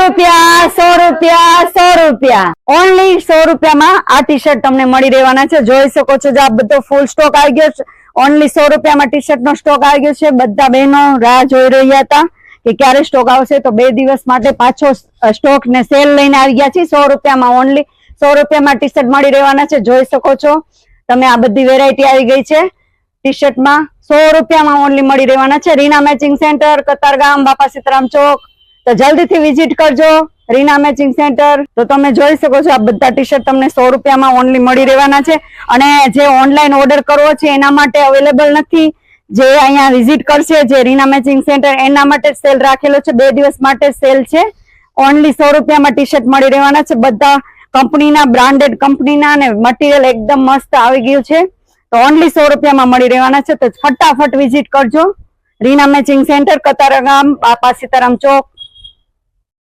રૂપિયા 100 રૂપિયા ઓનલી 100 રૂપિયામાં આ ટી શર્ટ તમને મળી રહેવાના છે। જોઈ શકો છો આ બધો ફૂલ સ્ટોક આવી ગયો છે। ઓનલી 100 રૂપિયામાં ટી શર્ટ નો સ્ટોક આવી ગયો છે। બધા બહેનો રાહ જોઈ રહ્યા હતા કે ક્યારે સ્ટોક આવશે, તો 2 દિવસ માટે પાછો સ્ટોક ને સેલ લઈને આવી ગયા છે। 100 રૂપિયામાં ઓનલી 100 રૂપિયામાં ટી શર્ટ મળી રહેવાના છે। જોઈ શકો છો તમે આ બધી વેરાયટી આવી ગઈ છે ટી શર્ટમાં। 100 રૂપિયામાં ઓનલી મળી રહેવાના છે। રીના મેચિંગ સેન્ટર, કતારગામ, બાપા સીતારામ ચોક। તો જલ્દીથી વિઝિટ કરજો રીના મેચિંગ સેન્ટર। તો તમે જોઈ શકો છો આ બધા ટી શર્ટ તમને 100 રૂપિયામાં ઓનલી મળી રહેવાના છે। અને જે ઓનલાઈન ઓર્ડર કરવો છે એના માટે અવેલેબલ નથી, જે અહીંયા વિઝિટ કરશે જે રીના મેચિંગ સેન્ટર એના માટે સેલ રાખેલો છે। 2 દિવસ માટે સેલ છે। ઓનલી 100 રૂપિયામાં ટી શર્ટ મળી રહેવાના છે। બધા કંપનીના, બ્રાન્ડેડ કંપનીના, અને મટીરિયલ એકદમ મસ્ત આવી ગયું છે। તો ઓનલી 100 રૂપિયામાં મળી રહેવાના છે। તો ફટાફટ વિઝિટ કરજો રીના મેચિંગ સેન્ટર, કતારગામ, બાપા સીતારામ ચોક।